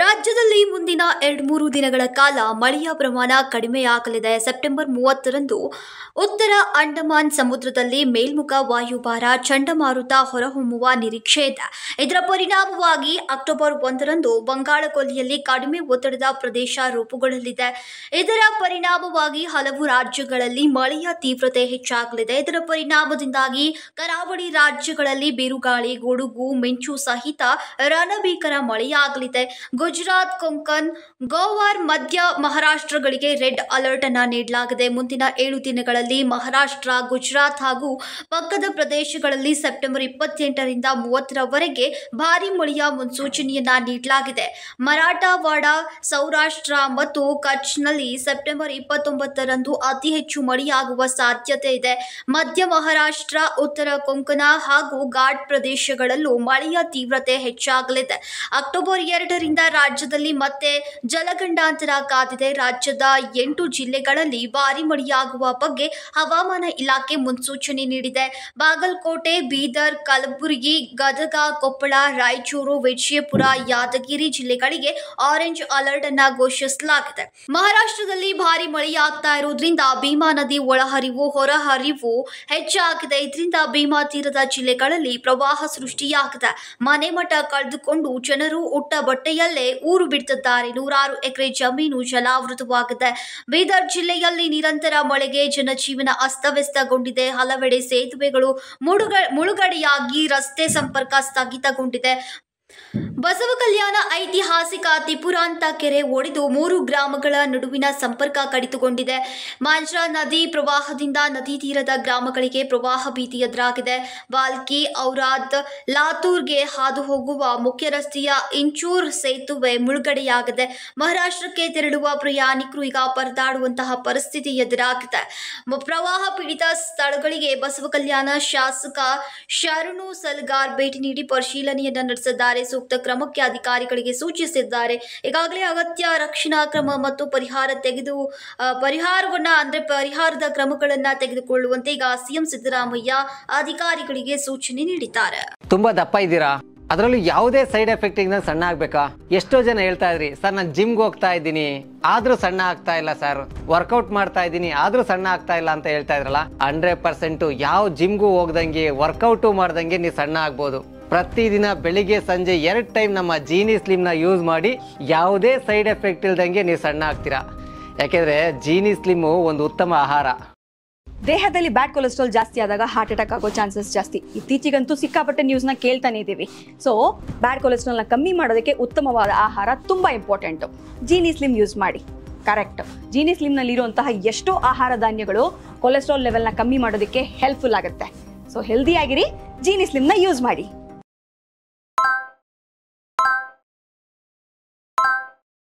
ರಾಜ್ಯದಲ್ಲಿ ಮುಂದಿನ 2-3 ದಿನಗಳ ಕಾಲ ಮಳೆಯ ಪ್ರಮಾಣ ಕಡಿಮೆಯಾಗಲಿದೆ. ಸೆಪ್ಟೆಂಬರ್ 30ರಂದು ಉತ್ತರ ಅಂಡಮಾನ್ ಸಮುದ್ರದಲ್ಲಿ ಮೇಲ್ಮುಖ ವಾಯುಭಾರ ಚಂಡಮಾರುತ ಹೊರಹೊಮ್ಮುವ ನಿರೀಕ್ಷೆ ಇದೆ. ಇದರ ಪರಿಣಾಮವಾಗಿ ಅಕ್ಟೋಬರ್ 1ರಂದು ಬಂಗಾಳಕೊಲ್ಲಿಯಲ್ಲಿ ಕಡಿಮೆ ಒತ್ತಡದ ಪ್ರದೇಶ ರೂಪುಗೊಳ್ಳಲಿದೆ. ಇದರ ಪರಿಣಾಮವಾಗಿ ಹಲವು ರಾಜ್ಯಗಳಲ್ಲಿ ಮಳೆಯ ತೀವ್ರತೆ ಹೆಚ್ಚಾಗಲಿದೆ. ಇದರ ಪರಿಣಾಮದಿಂದಾಗಿ ಕರಾವಳಿ ರಾಜ್ಯಗಳಲ್ಲಿ ಬಿರುಗಾಳಿ, ಗುಡುಗು, ಮಿಂಚು ಸಹಿತ ರಣಭೀಕರ ಮಳೆಯಾಗಲಿದೆ. ಗುಜರಾತ್, ಕೊಂಕಣ್, ಗೋವಾ, ಮಧ್ಯ ಮಹಾರಾಷ್ಟ್ರಗಳಿಗೆ ರೆಡ್ ಅಲರ್ಟ್ ಅನ್ನು ನೀಡಲಾಗಿದೆ. ಮುಂದಿನ 7 ದಿನಗಳಲ್ಲಿ ಮಹಾರಾಷ್ಟ್ರ, ಗುಜರಾತ್ ಹಾಗೂ ಪಕ್ಕದ ಪ್ರದೇಶಗಳಲ್ಲಿ ಸೆಪ್ಟೆಂಬರ್ 28ರಿಂದ 30ರವರೆಗೆ ಭಾರೀ ಮಳೆಯ ಮುನ್ಸೂಚನೆಯನ್ನ ನೀಡಲಾಗಿದೆ. ಮರಾಠವಾಡ, ಸೌರಾಷ್ಟ್ರ ಮತ್ತು ಕಚ್ನಲ್ಲಿ ಸೆಪ್ಟೆಂಬರ್ 29ರಂದು ಅತಿ ಹೆಚ್ಚು ಮಳೆಯಾಗುವ ಸಾಧ್ಯತೆ ಇದೆ. ಮಧ್ಯ ಮಹಾರಾಷ್ಟ್ರ, ಉತ್ತರ ಕೊಂಕಣ ಹಾಗೂ ಘಾಟ್ ಪ್ರದೇಶಗಳಲ್ಲೂ ಮಳೆಯ ತೀವ್ರತೆ ಹೆಚ್ಚಾಗಲಿದೆ. ಅಕ್ಟೋಬರ್ 2ರಿಂದ ರಾಜ್ಯದಲ್ಲಿ ಮತ್ತೆ ಜಲಗಂಡಾಂತರ ಕಾದಿದೆ. ರಾಜ್ಯದ 8 ಜಿಲ್ಲೆಗಳಲ್ಲಿ ಭಾರೀ ಮಳೆಯಾಗುವ ಬಗ್ಗೆ ಹವಾಮಾನ ಇಲಾಖೆ ಮುನ್ಸೂಚನೆ ನೀಡಿದೆ. ಬಾಗಲಕೋಟೆ, ಬೀದರ್, ಕಲಬುರಗಿ, ಗದಗ, ಕೊಪ್ಪಳ, ರಾಯಚೂರು, ವಿಜಯಪುರ, ಯಾದಗಿರಿ ಜಿಲ್ಲೆಗಳಿಗೆ ಆರೆಂಜ್ ಅಲರ್ಟ್ ಅನ್ನ ಘೋಷಿಸಲಾಗಿದೆ. ಮಹಾರಾಷ್ಟ್ರದಲ್ಲಿ ಭಾರೀ ಮಳೆಯಾಗ್ತಾ ಇರೋದ್ರಿಂದ ಭೀಮಾ ನದಿ ಒಳಹರಿವು, ಹೊರಹರಿವು ಹೆಚ್ಚಾಗಿದೆ. ಇದರಿಂದ ಭೀಮಾ ತೀರದ ಜಿಲ್ಲೆಗಳಲ್ಲಿ ಪ್ರವಾಹ ಸೃಷ್ಟಿಯಾಗಿದೆ. ಮನೆ ಮಠ ಕಳೆದುಕೊಂಡು ಜನರು ಉಟ್ಟ ಬಟ್ಟೆಯಲ್ಲೇ ಊರು ಬಿಡುತ್ತಿದ್ದಾರೆ. 100 ಎಕರೆ ಜಮೀನು ಜಲಾವೃತವಾಗಿದೆ. ಬೀದರ್ ಜಿಲ್ಲೆಯಲ್ಲಿ ನಿರಂತರ ಮಳೆಗೆ ಜನಜೀವನ ಅಸ್ತವ್ಯಸ್ತಗೊಂಡಿದೆ. ಹಲವೆಡೆ ಸೇತುವೆಗಳು ಮುಳುಗಡೆಯಾಗಿ ರಸ್ತೆ ಸಂಪರ್ಕ ಸ್ಥಗಿತಗೊಂಡಿದೆ. ಬಸವಕಲ್ಯಾಣ ಐತಿಹಾಸಿಕ ತ್ರಿಪುರಾಂತ ಕೆರೆ ಒಡೆದು 3 ಗ್ರಾಮಗಳ ನಡುವಿನ ಸಂಪರ್ಕ ಕಡಿತಗೊಂಡಿದೆ. ಮಾಂಜ್ರಾ ನದಿ ಪ್ರವಾಹದಿಂದ ನದಿ ತೀರದ ಗ್ರಾಮಗಳಿಗೆ ಪ್ರವಾಹ ಭೀತಿ ಎದುರಾಗಿದೆ. ಬಾಲ್ಕಿ, ಔರಾದ್, ಲಾತೂರ್ಗೆ ಹಾದು ಹೋಗುವ ಮುಖ್ಯ ರಸ್ತೆಯ ಇಂಚೂರ್ ಸೇತುವೆ ಮುಳುಗಡೆಯಾಗಿದೆ. ಮಹಾರಾಷ್ಟ್ರಕ್ಕೆ ತೆರಳುವ ಪ್ರಯಾಣಿಕರು ಈಗ ಪರದಾಡುವಂತಹ ಪರಿಸ್ಥಿತಿ ಎದುರಾಗಿದೆ. ಪ್ರವಾಹ ಪೀಡಿತ ಸ್ಥಳಗಳಿಗೆ ಬಸವಕಲ್ಯಾಣ ಶಾಸಕ ಶರಣು ಸಲಗಾರ್ ಭೇಟಿ ನೀಡಿ ಪರಿಶೀಲನೆಯನ್ನ ನಡೆಸಿದ್ದಾರೆ. ಸೂಕ್ತ ಕ್ರಮಕ್ಕೆ ಅಧಿಕಾರಿಗಳಿಗೆ ಸೂಚಿಸಿದ್ದಾರೆ. ಈಗಾಗಲೇ ಅಗತ್ಯ ರಕ್ಷಣಾ ಕ್ರಮ ಮತ್ತು ಪರಿಹಾರದ ಕ್ರಮಗಳನ್ನ ತೆಗೆದುಕೊಳ್ಳುವಂತೆ ಈಗ ಸಿಎಂ ಸಿದ್ದರಾಮಯ್ಯ ಅಧಿಕಾರಿಗಳಿಗೆ ಸೂಚನೆ ನೀಡಿದ್ದಾರೆ. ತುಂಬಾ ದಪ್ಪ ಇದ್ದೀರಾ, ಅದರಲ್ಲೂ ಯಾವುದೇ ಸೈಡ್ ಎಫೆಕ್ಟ್ ಇಂದ ಸಣ್ಣ ಆಗ್ಬೇಕಾ? ಎಷ್ಟೋ ಜನ ಹೇಳ್ತಾ ಇದ್ರಿ, ಸರ್ ನಾನು ಜಿಮ್ಗೆ ಹೋಗ್ತಾ ಇದ್ದೀನಿ ಆದ್ರೂ ಸಣ್ಣ ಆಗ್ತಾ ಇಲ್ಲ ಸರ್, ವರ್ಕೌಟ್ ಮಾಡ್ತಾ ಇದ್ದೀನಿ ಆದ್ರೂ ಸಣ್ಣ ಆಗ್ತಾ ಇಲ್ಲ ಅಂತ ಹೇಳ್ತಾ ಇದ್ರಲ್ಲ. 100% ಯಾವ ಜಿಮ್ಗೂ ಹೋಗ್ದಂಗೆ ವರ್ಕೌಟು ಮಾಡ್ದಂಗೆ ನೀವು ಸಣ್ಣ ಆಗ್ಬೋದು. ಪ್ರತಿದಿನ ಬೆಳಿಗ್ಗೆ ಸಂಜೆ 2 ಟೈಮ್ ನಮ್ಮ ಜೀನಿ ಸ್ಲಿಮ್ ನ ಯೂಸ್ ಮಾಡಿ ಯಾವುದೇ ಸೈಡ್ ಎಫೆಕ್ಟ್ ಇಲ್ದಂಗೆ ನೀವು ಸಣ್ಣ ಆಗ್ತೀರಾ. ಯಾಕೆಂದ್ರೆ ಜೀನಿ ಸ್ಲಿಮ್ ಒಂದು ಉತ್ತಮ ಆಹಾರ. ದೇಹದಲ್ಲಿ ಬ್ಯಾಡ್ ಕೊಲೆಸ್ಟ್ರಾಲ್ ಜಾಸ್ತಿ ಆದಾಗ ಹಾರ್ಟ್ ಅಟ್ಯಾಕ್ ಆಗೋ ಚಾನ್ಸಸ್ ಜಾಸ್ತಿ. ಇತ್ತೀಚೆಗಂತೂ ಸಿಕ್ಕಾಪಟ್ಟೆ ನ್ಯೂಸ್ನ ಕೇಳ್ತಾನೆ ಇದ್ದೀವಿ. ಸೊ ಬ್ಯಾಡ್ ಕೊಲೆಸ್ಟ್ರಾಲ್ನ ಕಮ್ಮಿ ಮಾಡೋದಕ್ಕೆ ಉತ್ತಮವಾದ ಆಹಾರ ತುಂಬ ಇಂಪಾರ್ಟೆಂಟು. ಜೀನಿ ಸ್ಲಿಮ್ ಯೂಸ್ ಮಾಡಿ. ಕರೆಕ್ಟ್, ಜೀನಿ ಸ್ಲಿಮ್ನಲ್ಲಿರುವಂತಹ ಎಷ್ಟೋ ಆಹಾರ ಧಾನ್ಯಗಳು ಕೊಲೆಸ್ಟ್ರಾಲ್ ಲೆವೆಲ್ನ ಕಮ್ಮಿ ಮಾಡೋದಕ್ಕೆ ಹೆಲ್ಪ್ಫುಲ್ ಆಗುತ್ತೆ. ಸೊ ಹೆಲ್ದಿ ಆಗಿರಿ, ಜೀನಿ ಸ್ಲಿಮ್ನ ಯೂಸ್ ಮಾಡಿ.